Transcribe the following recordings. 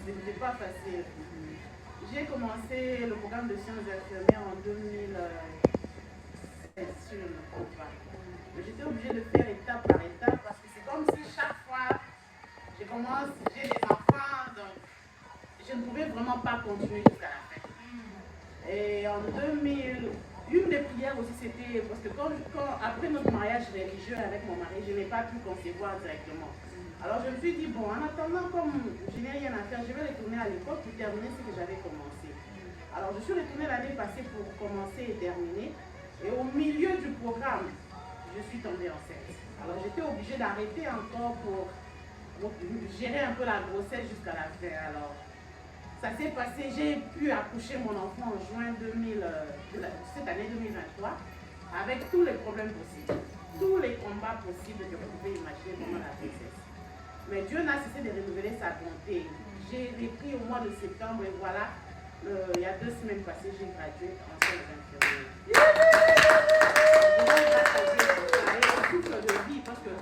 C'était pas facile. J'ai commencé le programme de sciences infirmières en 2016, si je ne me trompe pas. J'étais obligée de faire étape par étape parce que c'est comme si chaque fois je commence, j'ai des enfants, donc je ne pouvais vraiment pas continuer jusqu'à la fin. Et en 2000, une des prières aussi c'était, parce que après notre mariage religieux avec mon mari, je n'ai pas pu concevoir directement. Alors je me suis dit, bon, en attendant, comme je n'ai rien à faire, je vais retourner à l'école pour terminer ce que j'avais commencé. Alors je suis retournée l'année passée pour commencer et terminer. Et au milieu du programme, je suis tombée enceinte. Alors j'étais obligée d'arrêter encore pour gérer un peu la grossesse jusqu'à la fin. Alors ça s'est passé, j'ai pu accoucher mon enfant en juin cette année 2023 avec tous les problèmes possibles, tous les combats possibles que vous pouvez imaginer pendant la grossesse. Mais Dieu n'a cessé de renouveler sa bonté. J'ai repris au mois de septembre et voilà, il y a 2 semaines passées, j'ai gradué en sciences infirmières. Je souffle de vie parce que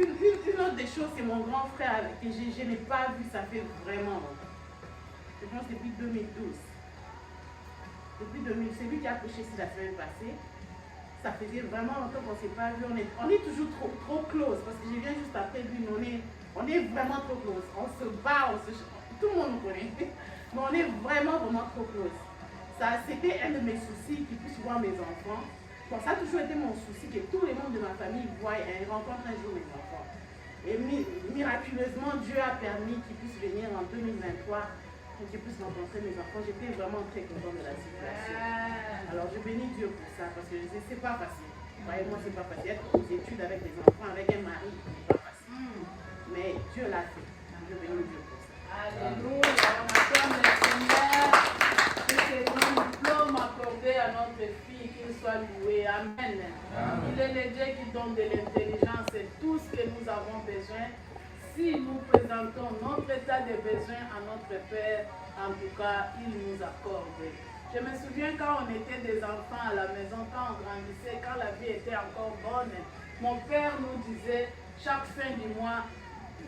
une autre des choses, c'est mon grand frère que je n'ai pas vu, ça fait vraiment longtemps. Je pense depuis 2012. Depuis 2000, c'est lui qui a couché ici la semaine passée. Ça faisait vraiment longtemps qu'on ne s'est pas vu. On est toujours trop close parce que je viens juste après lui, on est vraiment trop close. On se bat, tout le monde nous connaît. Mais on est vraiment trop close. Ça, c'était un de mes soucis qu'il puisse voir mes enfants. Bon, ça a toujours été mon souci que tous les membres de ma famille voient et rencontrent un jour mes enfants. Et miraculeusement, Dieu a permis qu'ils puissent venir en 2023 pour qu'ils puissent rencontrer mes enfants. J'étais vraiment très contente de la situation. Alors je bénis Dieu pour ça parce que je sais, c'est pas facile. Voyez-moi, c'est pas facile. Être aux études avec des enfants, avec un mari, c'est pas facile. Mais Dieu l'a fait. Je bénis Dieu pour ça. Alléluia. On acclame le Seigneur. Que ce grand diplôme accordé à notre fille, qu'il soit loué. Amen. Amen. Il est le Dieu qui donne de l'intelligence et tout ce que nous avons besoin. Si nous présentons notre état de besoin à notre Père, en tout cas, il nous accorde. Je me souviens quand on était des enfants à la maison, quand on grandissait, quand la vie était encore bonne, mon père nous disait chaque fin du mois,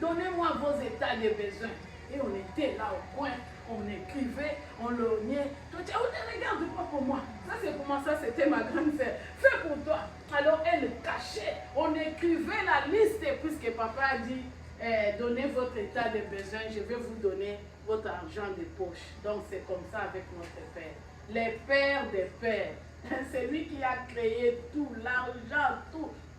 donnez-moi vos états de besoin. Et on était là au coin, on écrivait, on lognait. On disait, oh, ne regarde pas pour moi. Ça c'est pour moi, ça c'était ma grande sœur. Fais pour toi. Alors elle cachait, on écrivait la liste puisque papa a dit, donnez votre état de besoin, je vais vous donner votre argent de poche. Donc c'est comme ça avec notre Père. Les pères des pères. C'est lui qui a créé tout, l'argent,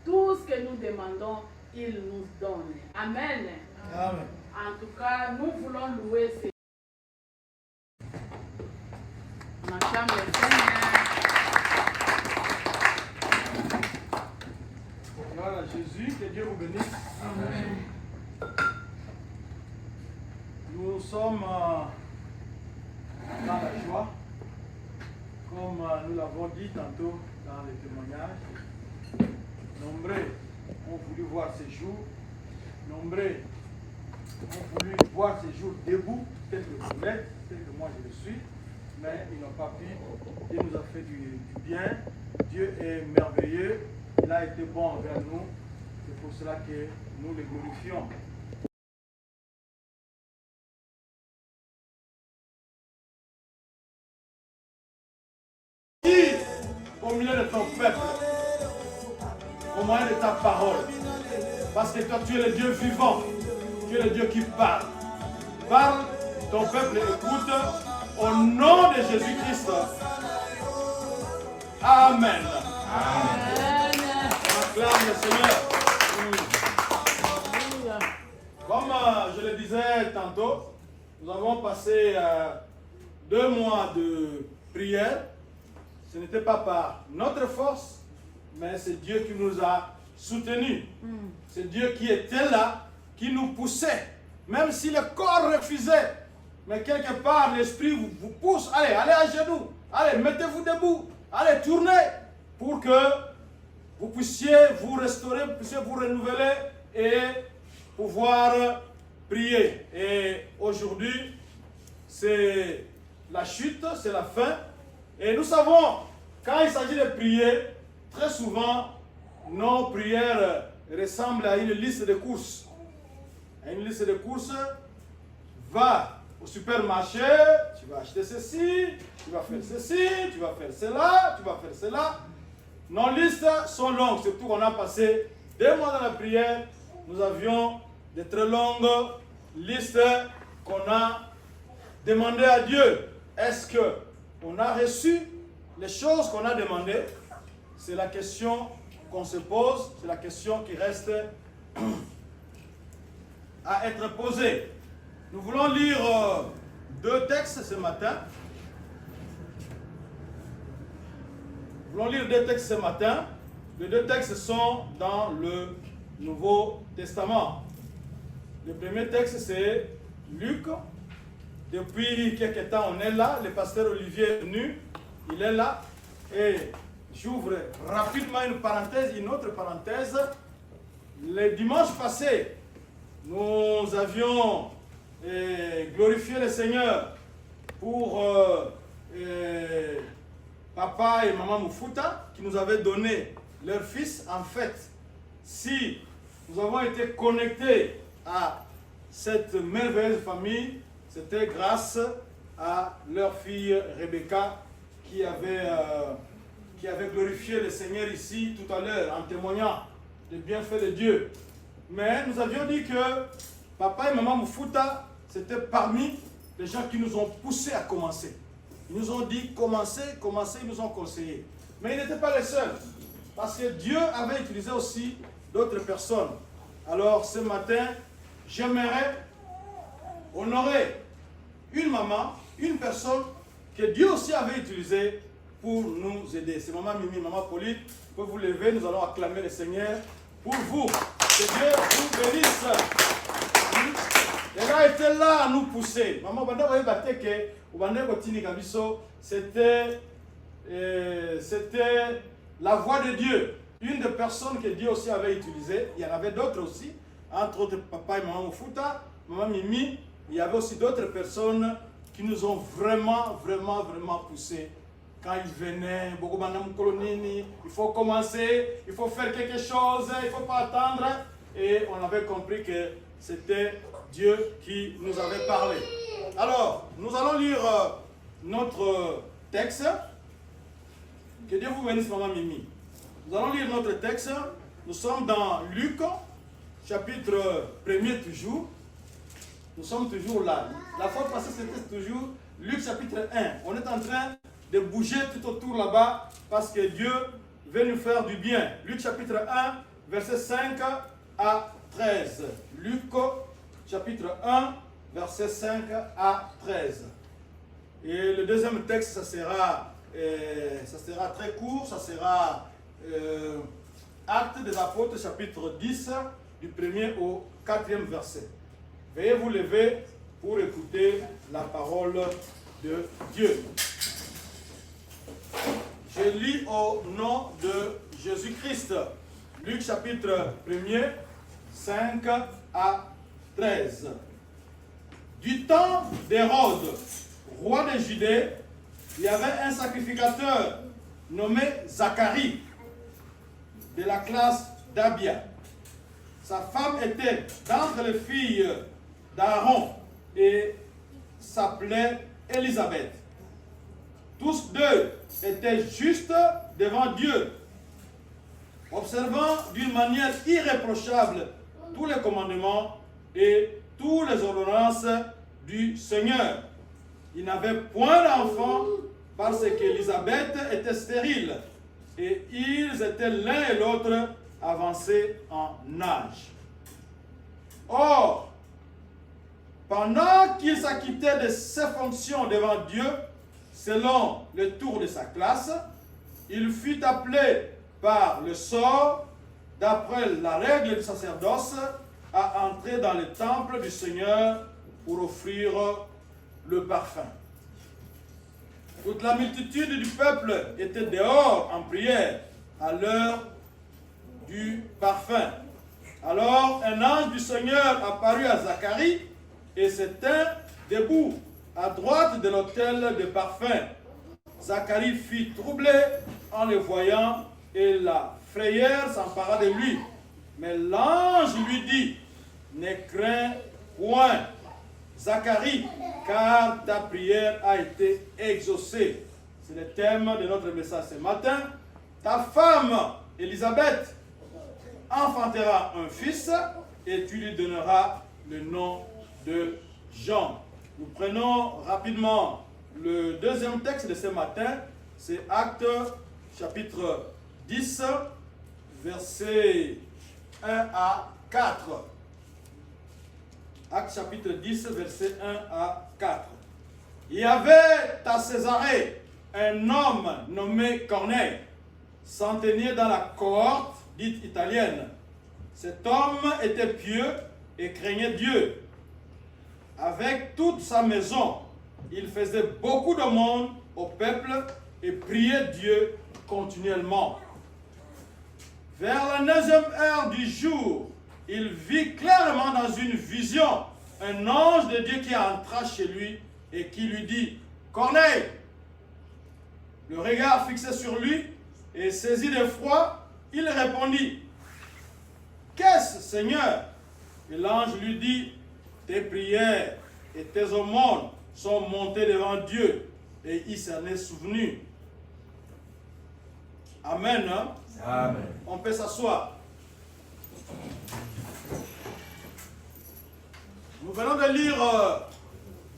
tout ce que nous demandons, il nous donne. Amen. Amen. En tout cas, nous voulons louer ces... On acclame le Seigneur. Gloire à Jésus, que Dieu vous bénisse. Amen. Nous sommes dans la joie, comme nous l'avons dit tantôt dans les témoignages. Nombreux ont voulu voir ces jours, nombreux ont voulu voir ces jours debout, tel que vous l'êtes, tel que moi je le suis, mais ils n'ont pas pu. Dieu nous a fait du bien, Dieu est merveilleux, il a été bon envers nous, c'est pour cela que nous le glorifions. Au milieu de ton peuple, au moyen de ta parole, parce que toi tu es le Dieu vivant, tu es le Dieu qui parle. Parle, ton peuple écoute, au nom de Jésus-Christ. Amen. Amen. On acclame le Seigneur. Comme je le disais tantôt, nous avons passé 2 mois de prière. Ce n'était pas par notre force, mais c'est Dieu qui nous a soutenus. C'est Dieu qui était là, qui nous poussait. Même si le corps refusait, mais quelque part l'esprit vous pousse. Allez à genoux. Allez, mettez-vous debout. Allez, tournez pour que vous puissiez vous restaurer, vous puissiez vous renouveler et pouvoir prier. Et aujourd'hui, c'est la chute, c'est la fin. Et nous savons, quand il s'agit de prier, très souvent, nos prières ressemblent à une liste de courses. Et une liste de courses va au supermarché, tu vas acheter ceci, tu vas faire ceci, tu vas faire cela, tu vas faire cela. Nos listes sont longues, surtout qu'on a passé 2 mois dans la prière. Nous avions de très longues listes qu'on a demandées à Dieu. Est-ce qu'on a reçu les choses qu'on a demandées? C'est la question qu'on se pose, c'est la question qui reste à être posée. Nous voulons lire 2 textes ce matin. Nous voulons lire 2 textes ce matin. Les 2 textes sont dans le Nouveau Testament. Le premier texte, c'est Luc. Depuis quelques temps, on est là. Le pasteur Olivier est venu. Il est là. Et j'ouvre rapidement une autre parenthèse. Le dimanche passé, nous avions glorifié le Seigneur pour papa et maman Moufuta qui nous avaient donné leur fils. En fait, si nous avons été connectés à cette merveilleuse famille, c'était grâce à leur fille Rebecca qui avait glorifié le Seigneur ici tout à l'heure en témoignant des bienfaits de Dieu. Mais nous avions dit que papa et maman Moufuta, c'était parmi les gens qui nous ont poussés à commencer. Ils nous ont dit commencez, ils nous ont conseillé. Mais ils n'étaient pas les seuls. Parce que Dieu avait utilisé aussi d'autres personnes. Alors ce matin, j'aimerais honorer une maman, une personne que Dieu aussi avait utilisée pour nous aider. C'est maman Mimi, maman Pauline. Vous pouvez vous lever, nous allons acclamer le Seigneur pour vous. Que Dieu vous bénisse. Elle a été là à nous pousser. Maman, c'était la voix de Dieu. Une des personnes que Dieu aussi avait utilisées. Il y en avait d'autres aussi. Entre autres, papa et maman Moufuta, maman Mimi. Il y avait aussi d'autres personnes qui nous ont vraiment poussés. Quand ils venaient, il faut commencer, il faut faire quelque chose, il ne faut pas attendre. Et on avait compris que c'était Dieu qui nous avait parlé. Alors, nous allons lire notre texte. Que Dieu vous bénisse, maman Mimi. Nous allons lire notre texte. Nous sommes dans Luc, chapitre 1er toujours. Nous sommes toujours là. La fois passée, c'était toujours Luc, chapitre 1. On est en train de bouger tout autour là-bas parce que Dieu veut nous faire du bien. Luc, chapitre 1, versets 5 à 13. Luc, chapitre 1, versets 5 à 13. Et le deuxième texte, ça sera très court, ça sera Actes des Apôtres, chapitre 10, du 1er au 4e verset. Veuillez vous lever pour écouter la parole de Dieu. Je lis au nom de Jésus-Christ. Luc chapitre 1er, 5 à 13. Du temps d'Hérode, roi de Judée, il y avait un sacrificateur nommé Zacharie, de la classe d'Abia. Sa femme était d'entre les filles d'Aaron et s'appelait Élisabeth. Tous deux étaient justes devant Dieu, observant d'une manière irréprochable tous les commandements et toutes les ordonnances du Seigneur. Ils n'avaient point d'enfant parce qu'Élisabeth était stérile et ils étaient l'un et l'autre avancés en âge. Or, pendant qu'il s'acquittait de ses fonctions devant Dieu, selon le tour de sa classe, il fut appelé par le sort, d'après la règle du sacerdoce, à entrer dans le temple du Seigneur pour offrir le parfum. Toute la multitude du peuple était dehors en prière à l'heure du parfum. Alors un ange du Seigneur apparut à Zacharie et se tint debout à droite de l'autel de parfum. Zacharie fut troublé en le voyant et la frayeur s'empara de lui. Mais l'ange lui dit, ne crains point, Zacharie, car ta prière a été exaucée. C'est le thème de notre message ce matin. Ta femme, Élisabeth, enfantera un fils et tu lui donneras le nom de Jean. Nous prenons rapidement le deuxième texte de ce matin. C'est Actes chapitre 10, versets 1 à 4. Actes chapitre 10, versets 1 à 4. Il y avait à Césarée un homme nommé Corneille, centenier dans la cohorte dite italienne. Cet homme était pieux et craignait Dieu. Avec toute sa maison, il faisait beaucoup de monde au peuple et priait Dieu continuellement. Vers la 9e heure du jour, il vit clairement dans une vision un ange de Dieu qui entra chez lui et qui lui dit « Corneille !» Le regard fixé sur lui et saisi d'effroi, il répondit « Qu'est-ce, Seigneur ?» Et l'ange lui dit « Tes prières et tes aumônes sont montées devant Dieu et il s'en est souvenu. » Amen. Hein? Amen. On peut s'asseoir. Nous venons de lire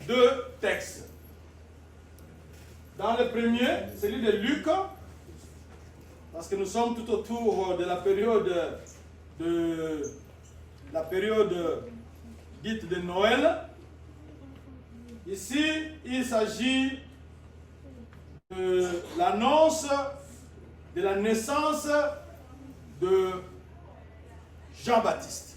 deux textes. Dans le premier, celui de Luc, parce que nous sommes tout autour de la période dite de Noël. Ici, il s'agit de l'annonce de la naissance de Jean-Baptiste.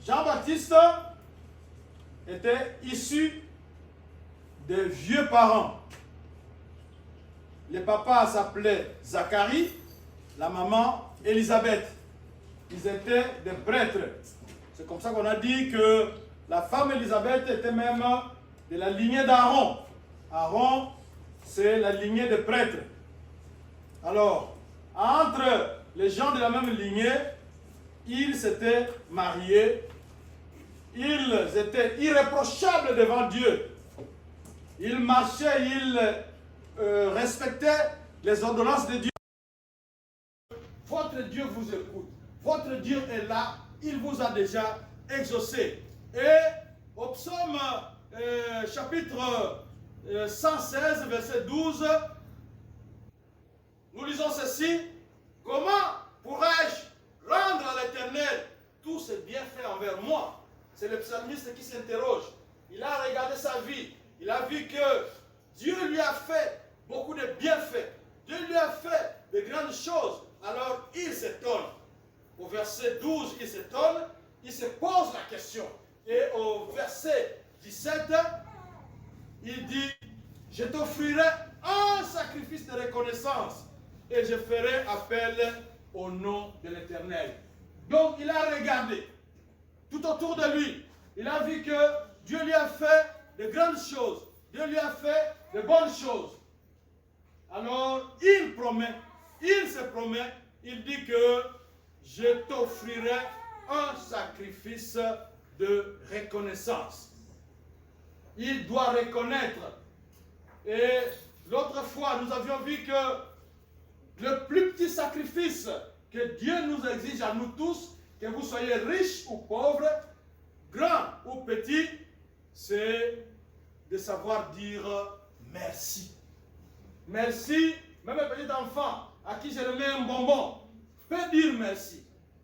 Jean-Baptiste était issu de vieux parents. Le papa s'appelait Zacharie, la maman Élisabeth. Ils étaient des prêtres. C'est comme ça qu'on a dit que la femme Élisabeth était même de la lignée d'Aaron. Aaron, c'est la lignée des prêtres. Alors, entre les gens de la même lignée, ils s'étaient mariés. Ils étaient irréprochables devant Dieu. Ils marchaient, ils respectaient les ordonnances de Dieu. Votre Dieu vous écoute. Votre Dieu est là. Il vous a déjà exaucé. Et au psaume chapitre 116, verset 12, nous lisons ceci. Comment pourrais-je rendre à l'Éternel tous ses bienfaits envers moi? C'est le psalmiste qui s'interroge. Il a regardé sa vie. Il a vu que Dieu lui a fait beaucoup de bienfaits. Dieu lui a fait de grandes choses. Alors il s'étonne. Au verset 12, il s'étonne. Il se pose la question. Et au verset 17, il dit, je t'offrirai un sacrifice de reconnaissance et je ferai appel au nom de l'Éternel. Donc il a regardé tout autour de lui. Il a vu que Dieu lui a fait de grandes choses. Dieu lui a fait de bonnes choses. Alors il promet, il se promet, il dit que je t'offrirai un sacrifice de reconnaissance. Il doit reconnaître. Et l'autre fois, nous avions vu que le plus petit sacrifice que Dieu nous exige à nous tous, que vous soyez riches ou pauvres, grands ou petits, c'est de savoir dire merci. Merci, même un petit enfant à qui je remets un bonbon peut dire merci.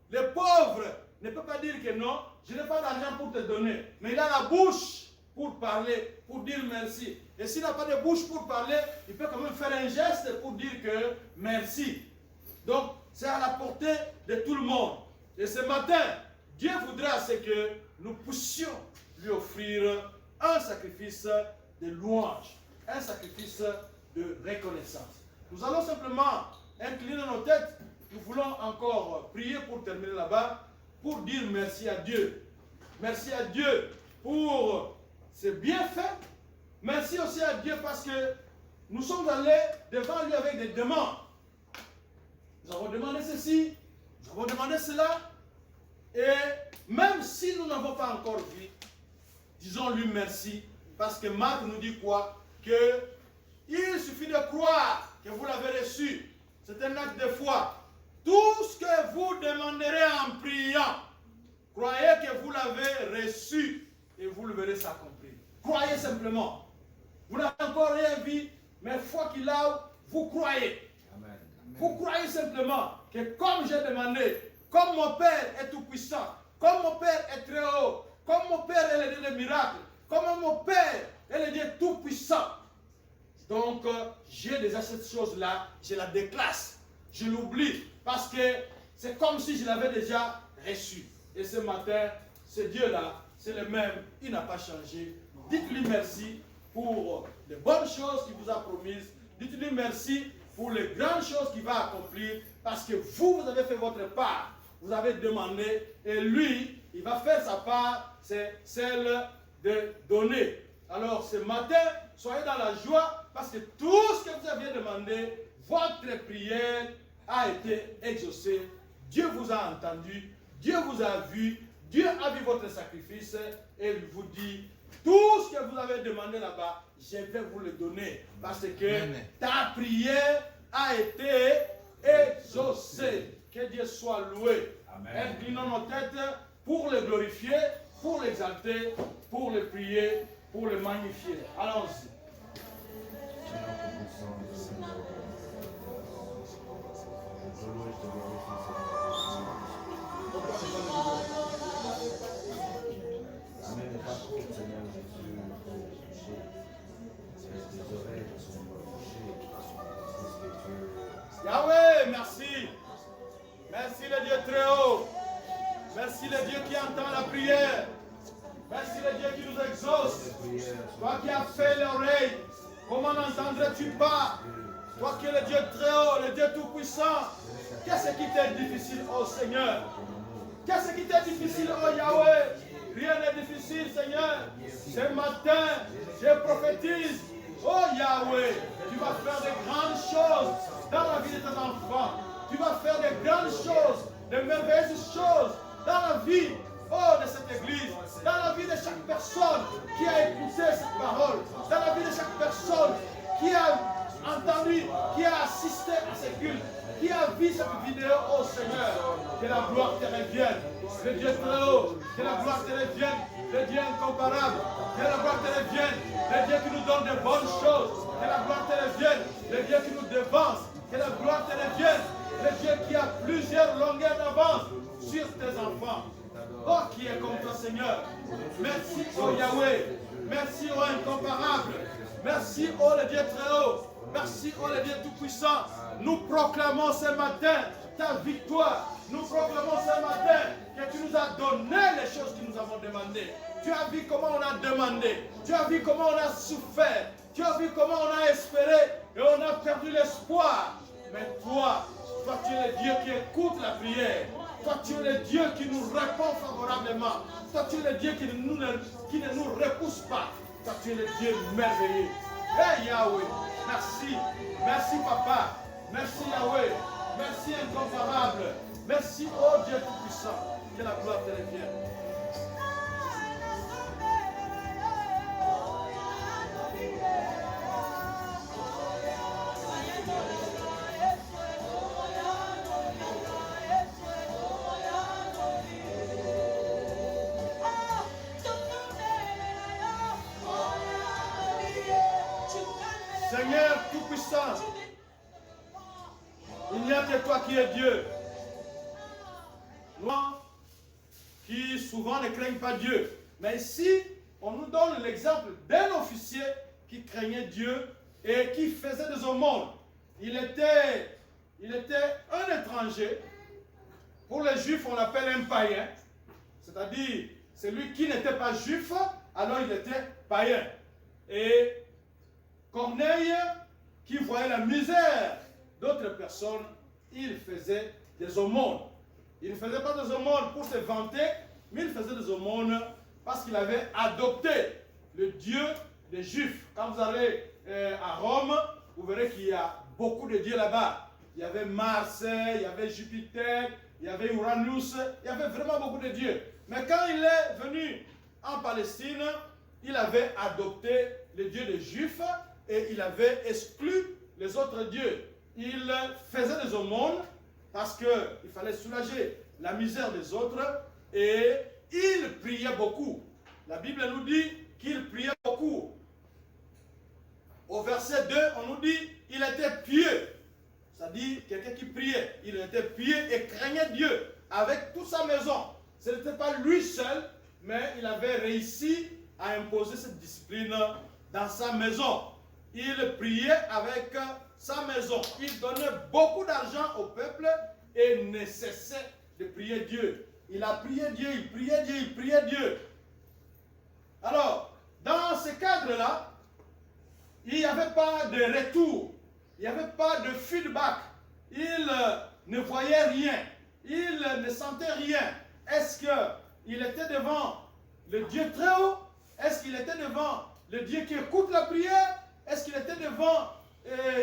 Le pauvre ne peut pas dire que non, je n'ai pas d'argent pour te donner, mais il a la bouche pour parler, pour dire merci. Et s'il n'a pas de bouche pour parler, il peut quand même faire un geste pour dire que merci. Donc, c'est à la portée de tout le monde. Et ce matin, Dieu voudra que nous puissions lui offrir un sacrifice de louange, un sacrifice de reconnaissance. Nous allons simplement incliner nos têtes. Nous voulons encore prier pour terminer là-bas, pour dire merci à Dieu. Merci à Dieu pour ses bienfaits. Merci aussi à Dieu parce que nous sommes allés devant lui avec des demandes. Nous avons demandé ceci, nous avons demandé cela, et même si nous n'avons pas encore vu, disons-lui merci, parce que Marc nous dit quoi? Que il suffit de croire que vous l'avez reçu. C'est un acte de foi. Tout ce que vous demanderez en priant, croyez que vous l'avez reçu et vous le verrez s'accomplir. Croyez simplement. Vous n'avez encore rien vu, mais foi qu'il a, vous croyez. Amen. Vous croyez simplement que comme j'ai demandé, comme mon Père est tout puissant, comme mon Père est très haut, comme mon Père est le Dieu des miracles, comme mon Père est le Dieu tout puissant. Donc, j'ai déjà cette chose-là, je la déclasse, je l'oublie, parce que c'est comme si je l'avais déjà reçu. Et ce matin, ce Dieu-là, c'est le même, il n'a pas changé. Dites-lui merci pour les bonnes choses qu'il vous a promises. Dites-lui merci pour les grandes choses qu'il va accomplir, parce que vous avez fait votre part. Vous avez demandé, et lui, il va faire sa part, c'est celle de donner. Alors ce matin, soyez dans la joie, parce que tout ce que vous aviez demandé, votre prière a été exaucée. Dieu vous a entendu, Dieu vous a vu, Dieu a vu votre sacrifice, et il vous dit, tout ce que vous avez demandé là-bas, je vais vous le donner, parce que ta prière a été exaucée. Que Dieu soit loué. Inclinons nos têtes pour le glorifier, pour l'exalter, pour le prier, pour le magnifier. Allons-y. Yahweh, merci. Merci le Dieu très haut. Merci le Dieu qui entend la prière. Merci le Dieu qui nous exauce. Toi qui as fait l'oreille, comment n'entendrais-tu pas? Toi qui es le Dieu très haut, le Dieu tout-puissant. Qu'est-ce qui t'est difficile, ô Seigneur? Qu'est-ce qui t'est difficile, ô Yahweh? Rien n'est difficile, Seigneur. Ce matin, je prophétise, ô Yahweh, tu vas faire de grandes choses dans la vie de tes enfants. Tu vas faire de grandes choses, de merveilleuses choses dans la vie, de cette église, dans la vie de chaque personne qui a écouté cette parole, dans la vie de chaque personne qui a entendu, qui a assisté à ce culte, qui a vu cette vidéo, ô Seigneur, que la gloire te revienne, le Dieu très haut, que la gloire te revienne, le Dieu incomparable, que la gloire te revienne, le Dieu qui nous donne de bonnes choses, que la gloire te revienne, le Dieu qui nous dévance, que la gloire te revienne, le Dieu qui a plusieurs longueurs d'avance sur tes enfants. Oh, qui est comme toi, Seigneur. Merci, oh Yahweh. Merci, oh incomparable. Merci, oh le Dieu très haut. Merci, oh le Dieu tout-puissant. Nous proclamons ce matin ta victoire. Nous proclamons ce matin que tu nous as donné les choses que nous avons demandées. Tu as vu comment on a demandé. Tu as vu comment on a souffert. Tu as vu comment on a espéré et on a perdu l'espoir. Mais toi tu es le Dieu qui écoute la prière. Toi, tu es le Dieu qui nous répond favorablement. Toi, tu es le Dieu qui ne nous repousse pas. Toi, tu es le Dieu merveilleux. Hey Yahweh, merci. Merci Papa. Merci Yahweh. Merci incomparable. Merci, oh Dieu tout-puissant. Que la gloire te revienne. Seigneur tout-puissant, il n'y a que toi qui es Dieu. Nous qui souvent ne craignent pas Dieu. Mais ici, on nous donne l'exemple d'un officier qui craignait Dieu et qui faisait des aumônes. Il était un étranger. Pour les Juifs, on l'appelle un païen. C'est-à-dire, celui qui n'était pas juif, alors il était païen. Et Corneille, qui voyait la misère d'autres personnes, il faisait des aumônes. Il ne faisait pas des aumônes pour se vanter, mais il faisait des aumônes parce qu'il avait adopté le Dieu des Juifs. Quand vous allez à Rome, vous verrez qu'il y a beaucoup de dieux là-bas. il y avait Mars, il y avait Jupiter, il y avait Uranus, il y avait vraiment beaucoup de dieux. Mais quand il est venu en Palestine, il avait adopté le Dieu des Juifs et il avait exclu les autres dieux. Il faisait des aumônes parce qu'il fallait soulager la misère des autres et il priait beaucoup. La Bible nous dit qu'il priait beaucoup. Au verset 2, on nous dit il était pieux. C'est-à-dire quelqu'un qui priait. Il était pieux et craignait Dieu avec toute sa maison. Ce n'était pas lui seul, mais il avait réussi à imposer cette discipline dans sa maison. Il priait avec sa maison. Il donnait beaucoup d'argent au peuple et ne cessait de prier Dieu. Il a prié Dieu, il priait Dieu, il priait Dieu. Alors, dans ce cadre-là, il n'y avait pas de retour, il n'y avait pas de feedback. Il ne voyait rien, il ne sentait rien. Est-ce qu'il était devant le Dieu très haut? Est-ce qu'il était devant le Dieu qui écoute la prière? Est-ce qu'il était devant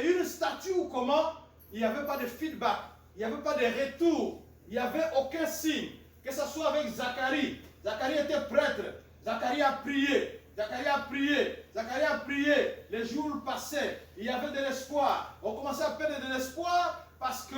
une statue ou comment? Il n'y avait pas de feedback, il n'y avait pas de retour, il n'y avait aucun signe. Que ce soit avec Zacharie. Zacharie était prêtre, Zacharie a prié, Zacharie a prié, Zacharie a prié. Les jours passaient, il y avait de l'espoir. On commençait à perdre de l'espoir parce que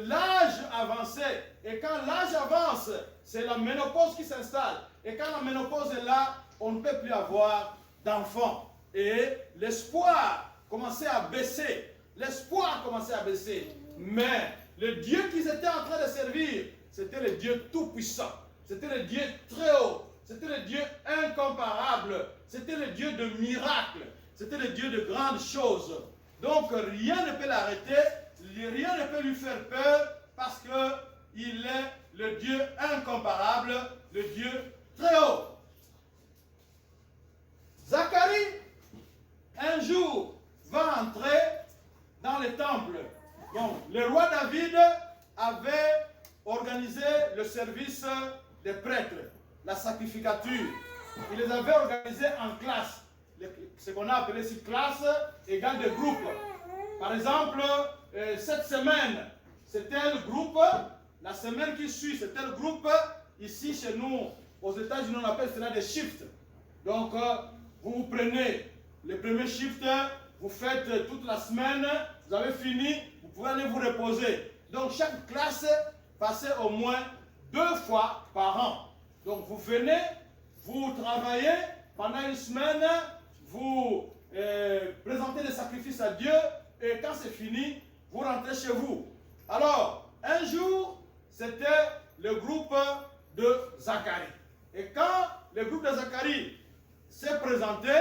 l'âge avançait. Et quand l'âge avance, c'est la ménopause qui s'installe. Et quand la ménopause est là, on ne peut plus avoir d'enfants. Et l'espoir commençait à baisser. L'espoir commençait à baisser. Mais le Dieu qu'ils étaient en train de servir, c'était le Dieu tout-puissant. C'était le Dieu très haut. C'était le Dieu incomparable. C'était le Dieu de miracles. C'était le Dieu de grandes choses. Donc rien ne peut l'arrêter. Rien ne peut lui faire peur parce qu'il est le Dieu incomparable, le Dieu très haut. Zacharie, un jour, va entrer dans le temple. Donc, le roi David avait organisé le service des prêtres, la sacrificature. Il les avait organisés en classes. Ce qu'on a appelé ici classe égale de groupes. Par exemple, cette semaine, c'était le groupe. La semaine qui suit, c'était le groupe. Ici, chez nous, aux États-Unis, on appelle cela des shifts. Donc, vous prenez le premier shift, vous faites toute la semaine, vous avez fini, vous pouvez aller vous reposer. Donc, chaque classe passait au moins 2 fois par an. Donc, vous venez, vous travaillez pendant une semaine, vous présentez des sacrifices à Dieu, et quand c'est fini, vous rentrez chez vous. Alors, un jour, c'était le groupe de Zacharie. Et quand le groupe de Zacharie s'est présenté,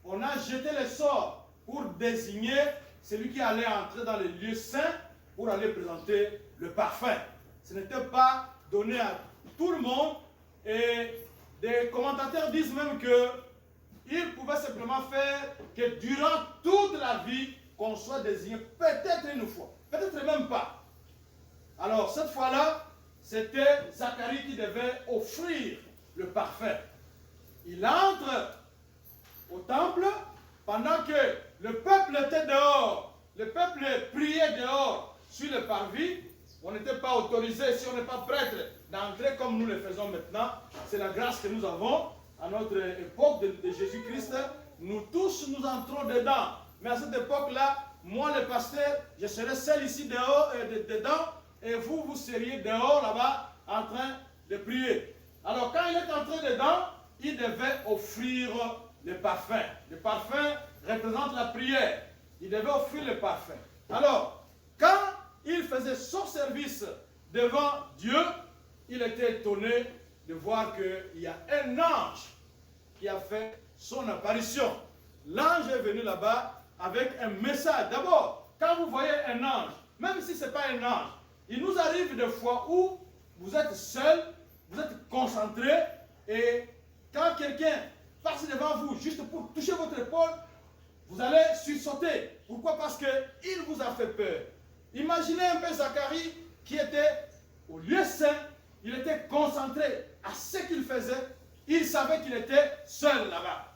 on a jeté les sorts pour désigner celui qui allait entrer dans les lieux saints pour aller présenter le parfum. Ce n'était pas donné à tout le monde. Et des commentateurs disent même qu'il pouvait simplement faire que durant toute la vie, qu'on soit désigné peut-être une fois, peut-être même pas. Alors cette fois-là, c'était Zacharie qui devait offrir le parfum. Il entre au temple pendant que le peuple était dehors. Le peuple priait dehors sur le parvis. On n'était pas autorisé, si on n'est pas prêtre, d'entrer comme nous le faisons maintenant. C'est la grâce que nous avons à notre époque de Jésus-Christ. Nous tous, nous entrons dedans. Mais à cette époque-là, moi le pasteur, je serais seul ici dehors, dedans, et vous, vous seriez dehors là-bas en train de prier. Alors quand il est entré dedans, il devait offrir le parfum. Le parfum représente la prière. Il devait offrir le parfum. Alors, quand il faisait son service devant Dieu, il était étonné de voir qu'il y a un ange qui a fait son apparition. L'ange est venu là-bas avec un message. D'abord, quand vous voyez un ange, même si ce n'est pas un ange, il nous arrive des fois où vous êtes seul, vous êtes concentré, et quand quelqu'un passe devant vous juste pour toucher votre épaule, vous allez sursauter. Pourquoi? Parce qu'il vous a fait peur. Imaginez un peu Zacharie qui était au lieu saint, il était concentré à ce qu'il faisait, il savait qu'il était seul là-bas.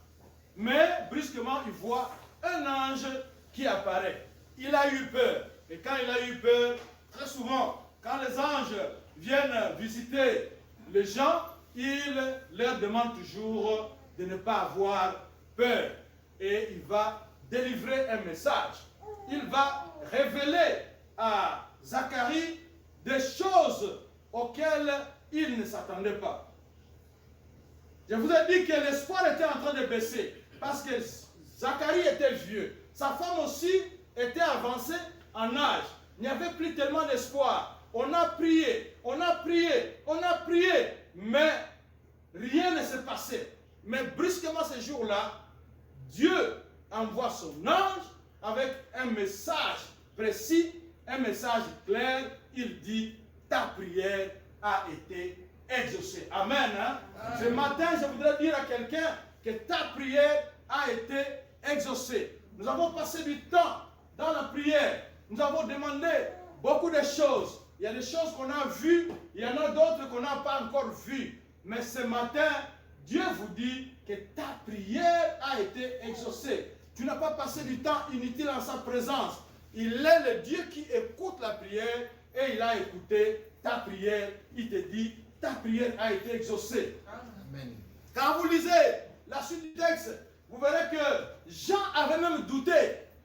Mais brusquement, il voit un ange qui apparaît. Il a eu peur. Et quand il a eu peur, très souvent, quand les anges viennent visiter les gens, il leur demande toujours de ne pas avoir peur. Et il va délivrer un message. Il va révéler à Zacharie des choses auxquelles il ne s'attendait pas. Je vous ai dit que l'espoir était en train de baisser parce que Zacharie était vieux. Sa femme aussi était avancée en âge. Il n'y avait plus tellement d'espoir. On a prié, on a prié, on a prié, mais rien ne s'est passé. Mais brusquement ce jour-là, Dieu envoie son ange avec un message précis, un message clair. Il dit, ta prière a été exaucée. Amen. Hein? Ce matin, je voudrais dire à quelqu'un que ta prière a été exaucée. Nous avons passé du temps dans la prière. Nous avons demandé beaucoup de choses. Il y a des choses qu'on a vues, il y en a d'autres qu'on n'a pas encore vues. Mais ce matin, Dieu vous dit que ta prière a été exaucée. Tu n'as pas passé du temps inutile en sa présence. Il est le Dieu qui écoute la prière et il a écouté ta prière. Il te dit, ta prière a été exaucée. Amen. Quand vous lisez la suite du texte, vous verrez que Jean avait même douté.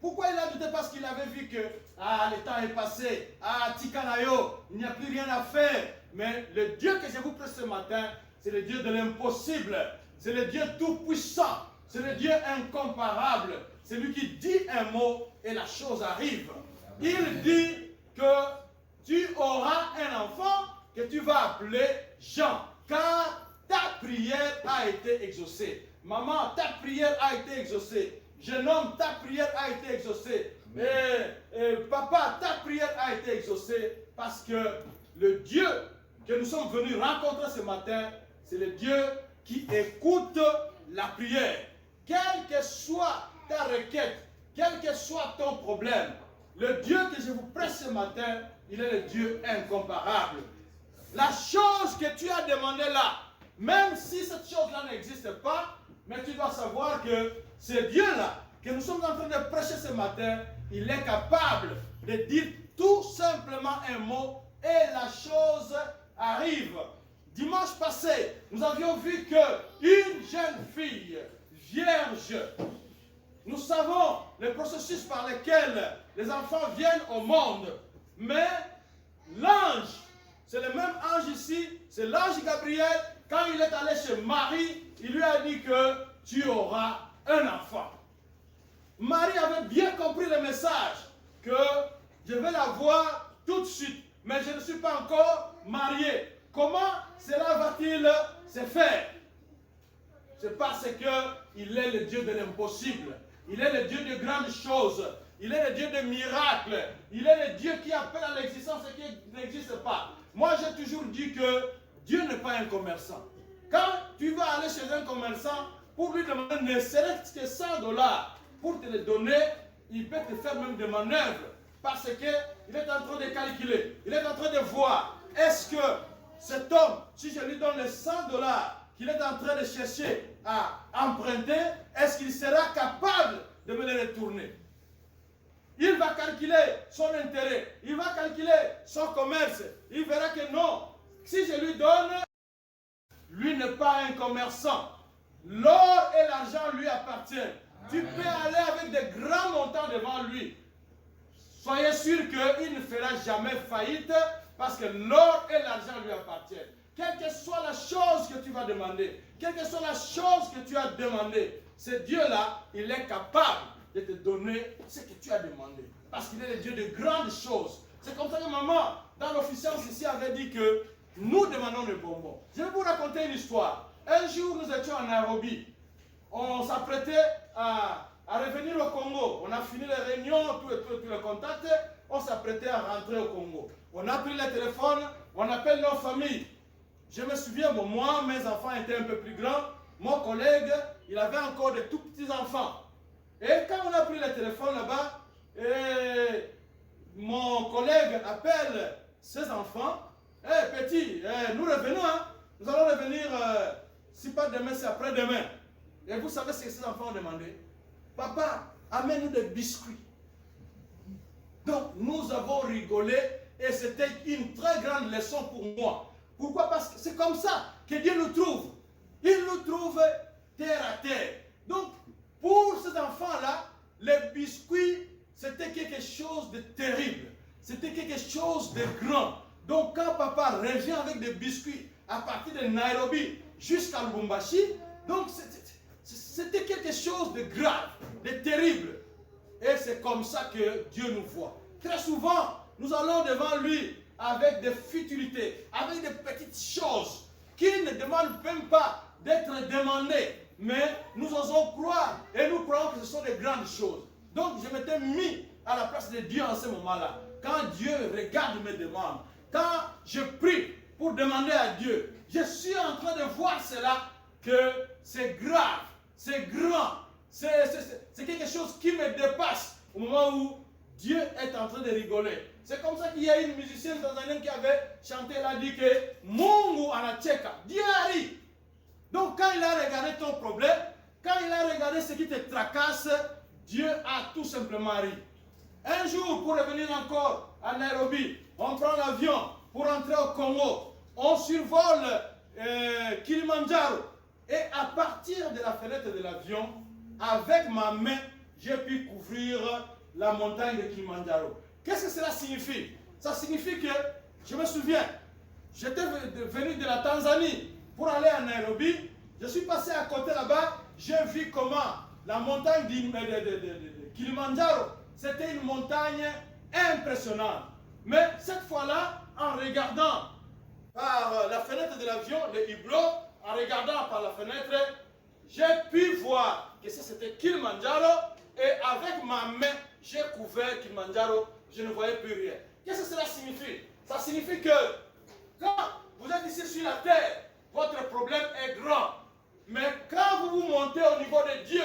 Pourquoi il a douté? Parce qu'il avait vu que le temps est passé, Tikanayo, il n'y a plus rien à faire. Mais le Dieu que je vous prête ce matin, c'est le Dieu de l'impossible. C'est le Dieu tout-puissant. C'est le Dieu incomparable. C'est lui qui dit un mot et la chose arrive. Il dit que tu auras un enfant que tu vas appeler Jean, car ta prière a été exaucée. Maman, ta prière a été exaucée. Jeune homme, ta prière a été exaucée. Et papa, ta prière a été exaucée parce que le Dieu que nous sommes venus rencontrer ce matin, c'est le Dieu qui écoute la prière. Quelle que soit ta requête, quel que soit ton problème, le Dieu que je vous prête ce matin, il est le Dieu incomparable. La chose que tu as demandé là, même si cette chose-là n'existe pas, mais tu dois savoir que ce Dieu-là, que nous sommes en train de prêcher ce matin, il est capable de dire tout simplement un mot et la chose arrive. Dimanche passé, nous avions vu qu'une jeune fille vierge, nous savons le processus par lequel les enfants viennent au monde, mais l'ange, c'est le même ange ici, c'est l'ange Gabriel, quand il est allé chez Marie, il lui a dit que tu auras un enfant. Marie avait bien compris le message, que je vais la voir tout de suite, mais je ne suis pas encore marié. Comment cela va-t-il se faire? C'est parce qu'il est le Dieu de l'impossible. Il est le Dieu de grandes choses. Il est le Dieu de miracles. Il est le Dieu qui appelle à l'existence ce qui n'existe pas. Moi, j'ai toujours dit que Dieu n'est pas un commerçant. Quand tu vas aller chez un commerçant, pour lui demander ne serait-ce que $100 pour te le donner, il peut te faire même des manœuvres. Parce qu'il est en train de calculer. Il est en train de voir. Est-ce que cet homme, si je lui donne les $100 qu'il est en train de chercher à emprunter, est-ce qu'il sera capable de me les retourner? Il va calculer son intérêt, il va calculer son commerce, il verra que non. Si je lui donne, lui n'est pas un commerçant. L'or et l'argent lui appartiennent. Tu peux aller avec des grands montants devant lui. Soyez sûr qu'il ne fera jamais faillite parce que l'or et l'argent lui appartiennent. Quelle que soit la chose que tu vas demander, quelle que soit la chose que tu as demandé, ce Dieu-là, il est capable de te donner ce que tu as demandé. Parce qu'il est le Dieu de grandes choses. C'est comme ça que maman, dans l'officiance ici, avait dit que nous demandons des bonbons. Je vais vous raconter une histoire. Un jour, nous étions en Nairobi. On s'apprêtait à revenir au Congo. On a fini les réunions, tous les contacts. On s'apprêtait à rentrer au Congo. On a pris le téléphone, on appelle nos familles. Je me souviens, moi, mes enfants étaient un peu plus grands. Mon collègue, il avait encore de tout petits enfants. Et quand on a pris le téléphone là-bas, mon collègue appelle ses enfants. Hé, petit, nous revenons, hein? Nous allons revenir, si pas demain, c'est après-demain. Et vous savez ce que ces enfants ont demandé? Papa, amène-nous des biscuits. Donc nous avons rigolé et c'était une très grande leçon pour moi. Pourquoi? Parce que c'est comme ça que Dieu nous trouve. Il nous trouve terre à terre. Donc pour ces enfants-là, les biscuits, c'était quelque chose de terrible. C'était quelque chose de grand. Donc quand papa revient avec des biscuits à partir de Nairobi jusqu'à Lubumbashi, donc c'était quelque chose de grave, de terrible. Et c'est comme ça que Dieu nous voit. Très souvent, nous allons devant lui avec des futilités, avec des petites choses qui ne demandent même pas d'être demandées. Mais nous osons croire et nous croyons que ce sont des grandes choses. Donc je m'étais mis à la place de Dieu en ce moment-là. Quand Dieu regarde mes demandes, quand je prie pour demander à Dieu, je suis en train de voir cela, que c'est grave, c'est grand, c'est quelque chose qui me dépasse au moment où Dieu est en train de rigoler. C'est comme ça qu'il y a une musicienne tanzanienne qui avait chanté, elle a dit que Mungu anacheka, Dieu arrive. Donc quand il a regardé ton problème, quand il a regardé ce qui te tracasse, Dieu a tout simplement ri. Un jour, pour revenir encore à Nairobi, on prend l'avion pour entrer au Congo. On survole Kilimandjaro. Et à partir de la fenêtre de l'avion, avec ma main, j'ai pu couvrir la montagne de Kilimandjaro. Qu'est-ce que cela signifie? Ça signifie que, je me souviens, j'étais venu de la Tanzanie pour aller à Nairobi. Je suis passé à côté là-bas, j'ai vu comment la montagne de Kilimandjaro, c'était une montagne impressionnante. Mais cette fois-là, en regardant par la fenêtre de l'avion, le hublot, en regardant par la fenêtre, j'ai pu voir que c'était Kilimandjaro et avec ma main, j'ai couvert Kilimandjaro, je ne voyais plus rien. Qu'est-ce que cela signifie? Ça signifie que quand vous êtes ici sur la terre, votre problème est grand. Mais quand vous vous montez au niveau de Dieu,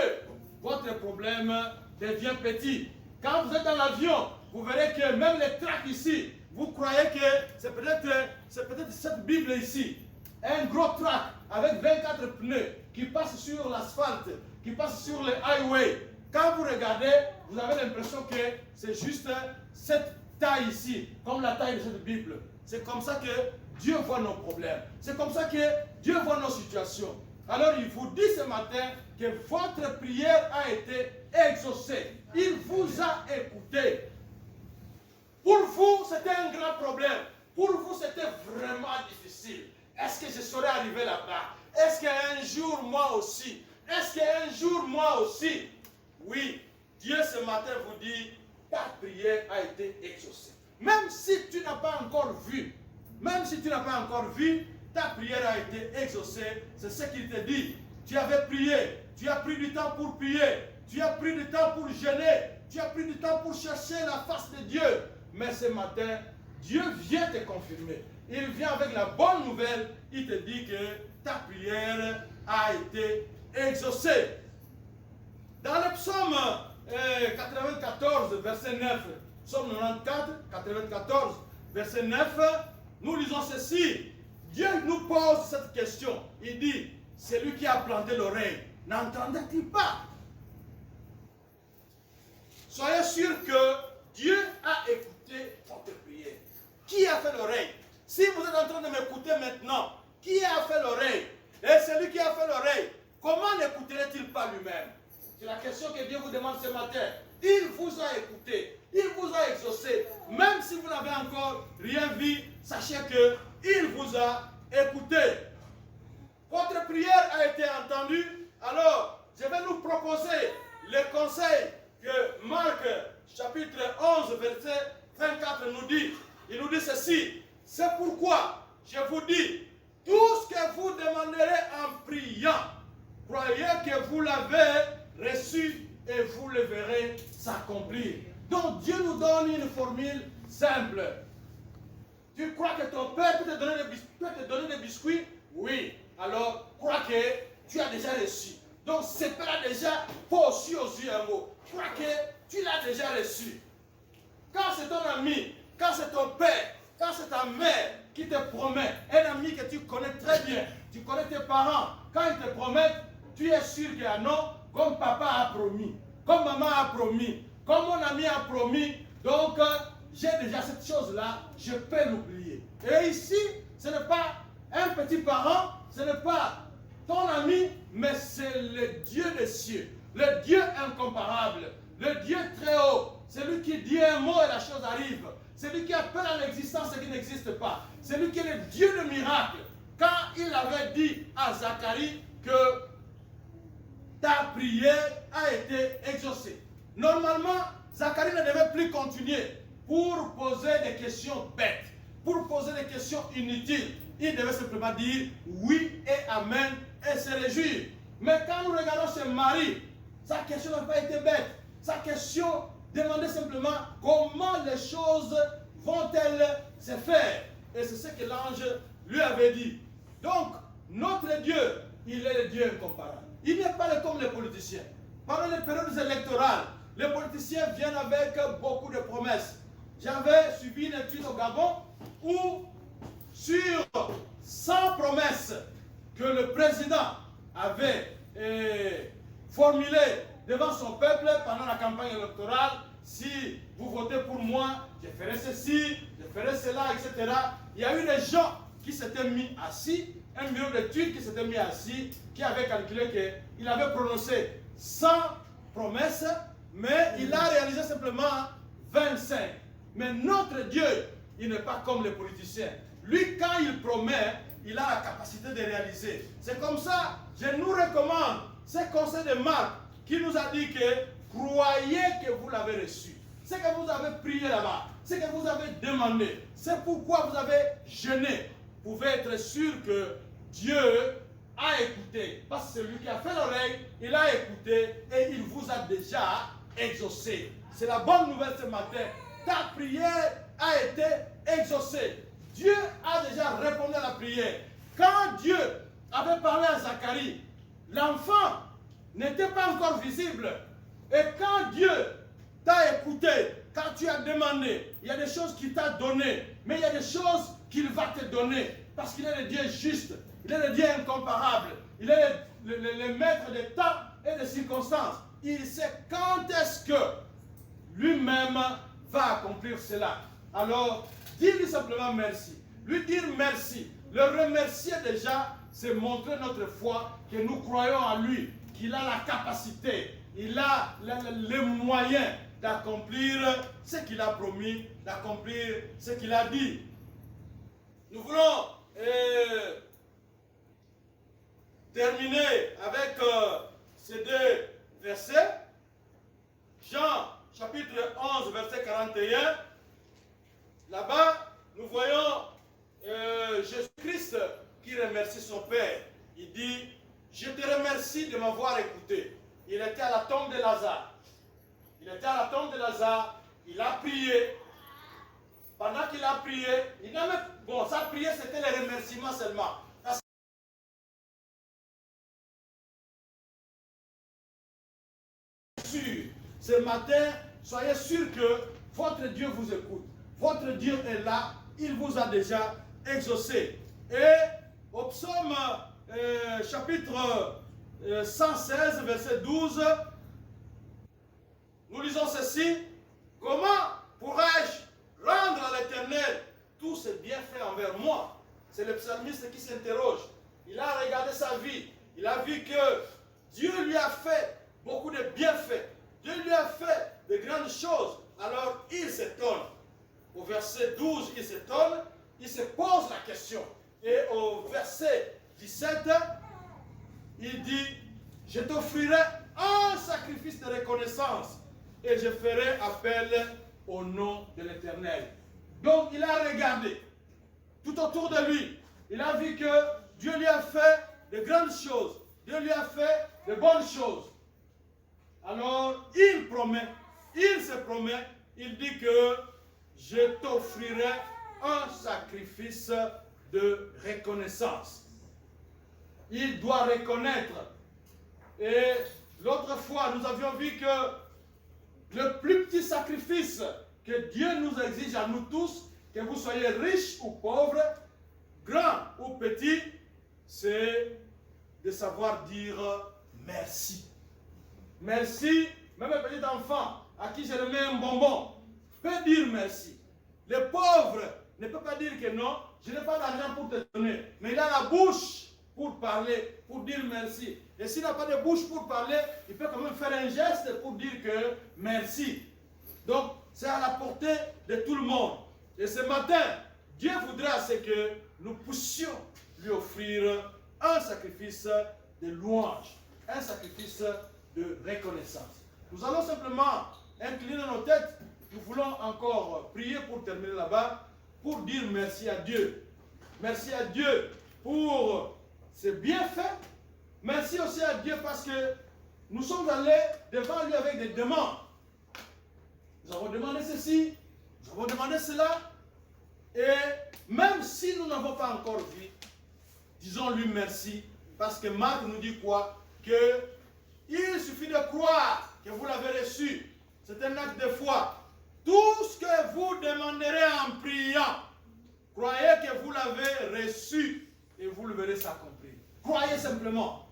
votre problème devient petit. Quand vous êtes dans l'avion, vous verrez que même les tracts ici, vous croyez que c'est peut-être cette Bible ici. Un gros tract avec 24 pneus qui passe sur l'asphalte, qui passe sur les highways. Quand vous regardez, vous avez l'impression que c'est juste cette taille ici, comme la taille de cette Bible. C'est comme ça que Dieu voit nos problèmes. C'est comme ça que Dieu voit nos situations. Alors il vous dit ce matin que votre prière a été exaucée. Il vous a écouté. Pour vous, c'était un grand problème. Pour vous, c'était vraiment difficile. Est-ce que je serais arrivé là-bas? Est-ce qu'un jour, moi aussi? Est-ce qu'un jour, moi aussi? Oui, Dieu ce matin vous dit, ta prière a été exaucée. Même si tu n'as pas encore vu, ta prière a été exaucée. C'est ce qu'il te dit. Tu avais prié, tu as pris du temps pour prier, tu as pris du temps pour jeûner, tu as pris du temps pour chercher la face de Dieu. Mais ce matin, Dieu vient te confirmer. Il vient avec la bonne nouvelle. Il te dit que ta prière a été exaucée. Dans le psaume 94, verset 9, psaume 94, 94, verset 9, nous lisons ceci. Dieu nous pose cette question. Il dit, celui qui a planté l'oreille, n'entendait-il pas? Soyez sûr que Dieu a écouté votre prière. Qui a fait l'oreille? Si vous êtes en train de m'écouter maintenant, qui a fait l'oreille? Et celui qui a fait l'oreille, comment n'écouterait-il pas lui-même? C'est la question que Dieu vous demande ce matin. Il vous a écouté, il vous a exaucé. Même si vous n'avez encore rien vu, sachez qu'il vous a écouté. Votre prière a été entendue. Alors, je vais nous proposer le conseil que Marc, chapitre 11, verset 24 nous dit. Il nous dit ceci. C'est pourquoi je vous dis, tout ce que vous demanderez en priant, croyez que vous l'avez reçu et vous le verrez s'accomplir. Donc Dieu nous donne une formule simple. Tu crois que ton père peut te donner des biscuits? Oui. Alors, crois que tu as déjà reçu. Donc, c'est pas déjà pas aussi aux yeux un mot. Crois que tu l'as déjà reçu. Quand c'est ton ami, quand c'est ton père, quand c'est ta mère qui te promet, un ami que tu connais très bien, tu connais tes parents, quand ils te promettent, tu es sûr que non, comme papa a promis, comme maman a promis, comme mon ami a promis, Donc, j'ai déjà cette chose-là, je peux l'oublier. Et ici, ce n'est pas un petit parent, ce n'est pas ton ami, mais c'est le Dieu des cieux, le Dieu incomparable, le Dieu très haut, celui qui dit un mot et la chose arrive, celui qui appelle à l'existence ce qui n'existe pas, celui qui est le Dieu de miracles. Quand il avait dit à Zacharie que ta prière a été exaucée, normalement, Zacharie ne devait plus continuer pour poser des questions bêtes, pour poser des questions inutiles. Il devait simplement dire oui et amen et se réjouir. Mais quand nous regardons ce mari, sa question n'a pas été bête. Sa question demandait simplement comment les choses vont-elles se faire. Et c'est ce que l'ange lui avait dit. Donc, notre Dieu, il est le Dieu incomparable. Il n'est pas comme les politiciens. Pendant les périodes électorales, les politiciens viennent avec beaucoup de promesses. J'avais suivi une étude au Gabon où, sur 100 promesses que le président avait formulées devant son peuple pendant la campagne électorale, si vous votez pour moi, je ferai ceci, je ferai cela, etc. Il y a eu des gens qui s'étaient mis assis, un bureau d'études qui s'était mis assis, qui avait calculé qu'il avait prononcé 100 promesses, mais il a réalisé simplement 25. Mais notre Dieu, il n'est pas comme les politiciens. Lui, quand il promet, il a la capacité de réaliser. C'est comme ça, je nous recommande ce conseil de Marc qui nous a dit que croyez que vous l'avez reçu. Ce que vous avez prié là-bas, ce que vous avez demandé, c'est pourquoi vous avez jeûné. Vous pouvez être sûr que Dieu a écouté. Parce que celui qui a fait l'oreille, il a écouté et il vous a déjà exaucé. C'est la bonne nouvelle ce matin. Ta prière a été exaucée. Dieu a déjà répondu à la prière. Quand Dieu avait parlé à Zacharie, l'enfant n'était pas encore visible. Et quand Dieu t'a écouté, quand tu as demandé, il y a des choses qu'il t'a données, mais il y a des choses qu'il va te donner. Parce qu'il est le Dieu juste, il est le Dieu incomparable, il est le maître des temps et des circonstances. Il sait quand est-ce que lui-même va accomplir cela. Alors, dis-lui simplement merci. Lui dire merci. Le remercier déjà, c'est montrer notre foi, que nous croyons en lui, qu'il a la capacité, il a les moyens d'accomplir ce qu'il a promis, d'accomplir ce qu'il a dit. Nous voulons terminer avec ces deux versets. Jean chapitre 11, verset 41. Là-bas, nous voyons Jésus-Christ qui remercie son Père. Il dit, je te remercie de m'avoir écouté. Il était à la tombe de Lazare. Il était à la tombe de Lazare. Il a prié. Pendant qu'il a prié, il n'a même... Bon, sa prière, c'était les remerciements seulement. Parce que ce matin, soyez sûr que votre Dieu vous écoute. Votre Dieu est là. Il vous a déjà exaucé. Et au psaume chapitre 116, verset 12, nous lisons ceci. Comment pourrais-je rendre à l'Éternel tous ses bienfaits envers moi? C'est le psalmiste qui s'interroge. Il a regardé sa vie. Il a vu que Dieu lui a fait beaucoup de bienfaits. Dieu lui a fait de grandes choses. Alors il s'étonne. Au verset 12, il s'étonne. Il se pose la question. Et au verset 17, il dit, je t'offrirai un sacrifice de reconnaissance et je ferai appel au nom de l'Éternel. Donc il a regardé tout autour de lui. Il a vu que Dieu lui a fait de grandes choses. Dieu lui a fait de bonnes choses. Alors il promet, il se promet, il dit que je t'offrirai un sacrifice de reconnaissance. Il doit reconnaître. Et l'autre fois, nous avions vu que le plus petit sacrifice que Dieu nous exige à nous tous, que vous soyez riches ou pauvres, grands ou petits, c'est de savoir dire merci. Merci, même un petit enfant à qui je remets un bonbon. peut dire merci. Le pauvre ne peut pas dire que non, je n'ai pas d'argent pour te donner. Mais il a la bouche pour parler, pour dire merci. Et s'il n'a pas de bouche pour parler, il peut quand même faire un geste pour dire que merci. Donc, c'est à la portée de tout le monde. Et ce matin, Dieu voudra que nous puissions lui offrir un sacrifice de louange, un sacrifice de reconnaissance. Nous allons simplement incliner nos têtes. Nous voulons encore prier pour terminer là-bas, pour dire merci à Dieu. Merci à Dieu pour ses bienfaits. Merci aussi à Dieu parce que nous sommes allés devant lui avec des demandes. Nous avons demandé ceci, nous avons demandé cela. Et même si nous n'avons pas encore vu, disons-lui merci. Parce que Marc nous dit quoi? Que il suffit de croire que vous l'avez reçu. C'est un acte de foi. Tout ce que vous demanderez en priant, croyez que vous l'avez reçu et vous le verrez s'accomplir. Croyez simplement.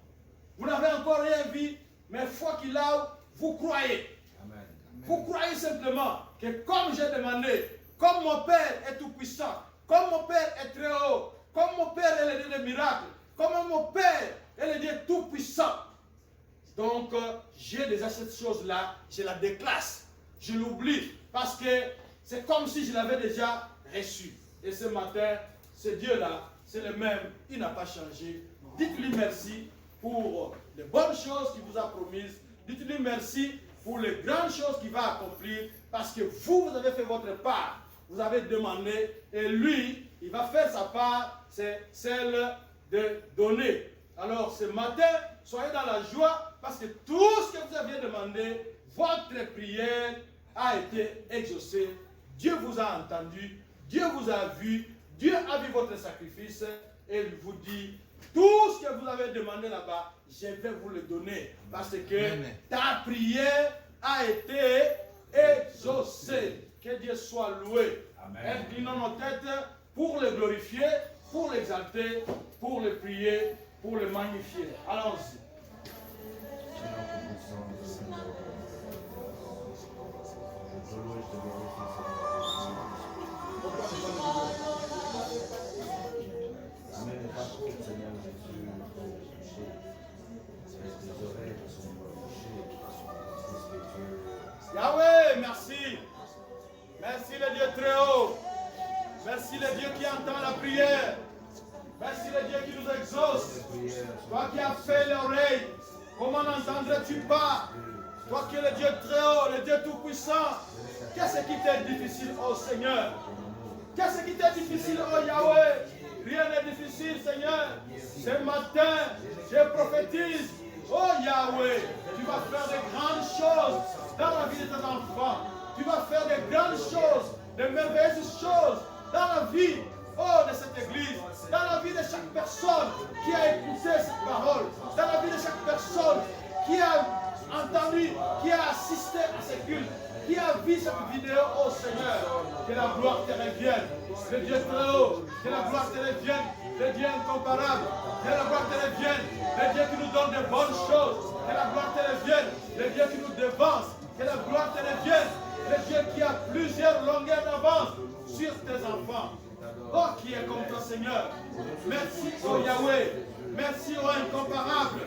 Vous n'avez encore rien vu, mais foi qu'il a, vous croyez. Amen. Vous croyez simplement que comme j'ai demandé, comme mon Père est tout puissant, comme mon Père est très haut, comme mon Père est le Dieu des miracles, comme mon Père est le Dieu tout puissant. Donc, j'ai déjà cette chose-là, je la déclasse, je l'oublie, parce que c'est comme si je l'avais déjà reçu. Et ce matin, ce Dieu-là, c'est le même, il n'a pas changé. Dites-lui merci pour les bonnes choses qu'il vous a promises. Dites-lui merci pour les grandes choses qu'il va accomplir, parce que vous avez fait votre part. Vous avez demandé, et lui, il va faire sa part, c'est celle de donner. Alors ce matin, soyez dans la joie, parce que tout ce que vous aviez demandé, votre prière a été exaucée. Dieu vous a entendu, Dieu vous a vu, Dieu a vu votre sacrifice, et il vous dit, tout ce que vous avez demandé là-bas, je vais vous le donner, parce que ta prière a été exaucée. Que Dieu soit loué. Inclinons nos têtes pour le glorifier, pour l'exalter, pour le prier, pour le magnifier. Allons-y. Yahweh, merci. Merci le Dieu très haut. Merci le Dieu qui entend la prière. Merci le Dieu qui nous exauce. Toi qui as fait l'oreille, comment n'entendrais-tu pas? Toi qui es le Dieu très haut, le Dieu tout-puissant. Qu'est-ce qui t'est difficile, ô Seigneur? Qu'est-ce qui t'est difficile, ô Yahweh? Rien n'est difficile, Seigneur. Ce matin, je prophétise, ô Yahweh, tu vas faire de grandes choses dans la vie de tes enfants. Tu vas faire de grandes choses, de merveilleuses choses dans la vie, de cette église, dans la vie de chaque personne qui a écouté cette parole, dans la vie de chaque personne qui a entendu, qui a assisté à ce culte, qui a vu cette vidéo, ô Seigneur, que la gloire te revienne, le Dieu très haut, que la gloire te revienne, le Dieu incomparable, que la gloire te revienne, le Dieu qui nous donne de bonnes choses, que la gloire te revienne, le Dieu qui nous dévance, que la gloire te revienne, le Dieu qui a plusieurs longueurs d'avance sur tes enfants. Oh, qui est comme toi, Seigneur. Merci, oh Yahweh. Merci, oh incomparable.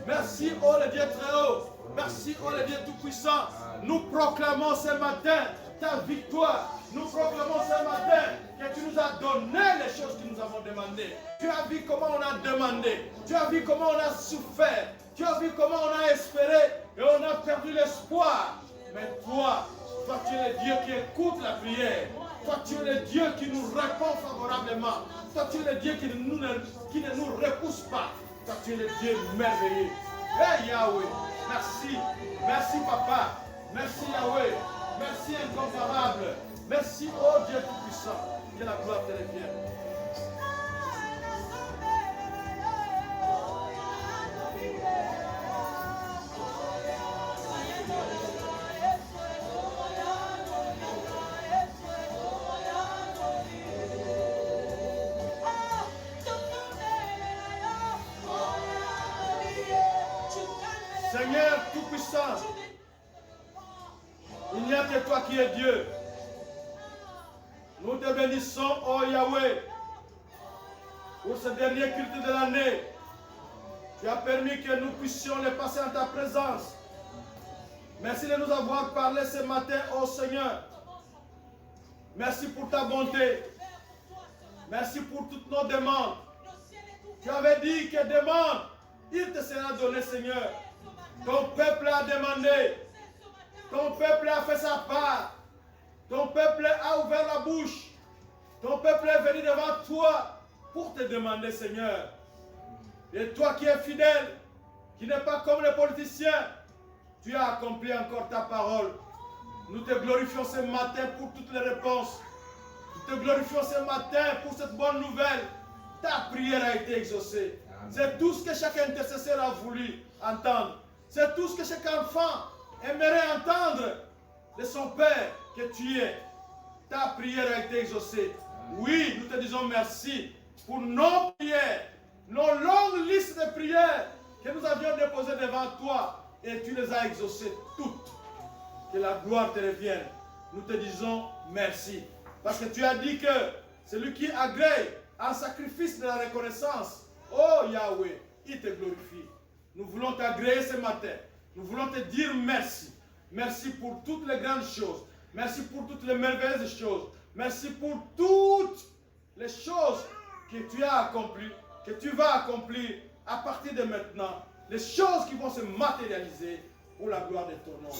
Merci, oh le Dieu très haut. Merci, oh le Dieu tout-puissant. Nous proclamons ce matin ta victoire. Nous proclamons ce matin que tu nous as donné les choses que nous avons demandées. Tu as vu comment on a demandé. Tu as vu comment on a souffert. Tu as vu comment on a espéré et on a perdu l'espoir. Mais toi tu es le Dieu qui écoute la prière. Toi, tu es le Dieu qui nous répond favorablement. Toi, tu es le Dieu qui ne nous repousse pas. Toi, tu es le Dieu merveilleux. Hey Yahweh, merci. Merci Papa. Merci Yahweh. Merci incomparable. Merci, oh Dieu tout-puissant. Que la gloire te revienne. Seigneur tout-puissant, il n'y a que toi qui es Dieu. te bénissons, oh Yahweh, pour ce dernier culte de l'année. Tu as permis que nous puissions les passer en ta présence. Merci de nous avoir parlé ce matin, oh Seigneur. Merci pour ta bonté. Merci pour toutes nos demandes. Tu avais dit que demande, il te sera donné, Seigneur. Ton peuple a demandé. Ton peuple a fait sa part. Ton peuple a ouvert la bouche. Ton peuple est venu devant toi pour te demander, Seigneur. Et toi qui es fidèle, qui n'es pas comme les politiciens, tu as accompli encore ta parole. Nous te glorifions ce matin pour toutes les réponses. Nous te glorifions ce matin pour cette bonne nouvelle. Ta prière a été exaucée. C'est tout ce que chaque intercesseur a voulu entendre. C'est tout ce que chaque enfant aimerait entendre de son Père que tu es. Ta prière a été exaucée. Oui, nous te disons merci pour nos prières, nos longues listes de prières que nous avions déposées devant toi et tu les as exaucées toutes. Que la gloire te revienne. Nous te disons merci. Parce que tu as dit que celui qui agrée un sacrifice de la reconnaissance, oh Yahweh, il te glorifie. Nous voulons t'agréer ce matin. Nous voulons te dire merci. Merci pour toutes les grandes choses. Merci pour toutes les merveilleuses choses. Merci pour toutes les choses que tu as accomplies, que tu vas accomplir à partir de maintenant. Les choses qui vont se matérialiser pour la gloire de ton nom.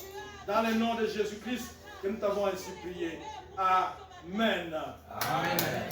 Dans le nom de Jésus-Christ que nous t'avons ainsi prié. Amen. Amen.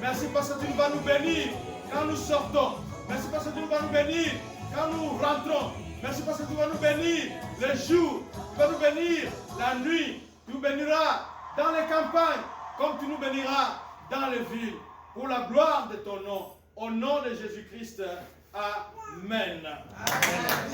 Merci parce que tu vas nous bénir quand nous sortons. Merci parce que tu vas nous bénir quand nous rentrons. Merci parce que tu vas nous bénir les jours. Tu vas nous bénir la nuit. Tu nous béniras dans les campagnes comme tu nous béniras dans les villes. Pour la gloire de ton nom. Au nom de Jésus-Christ. Amen. Amen.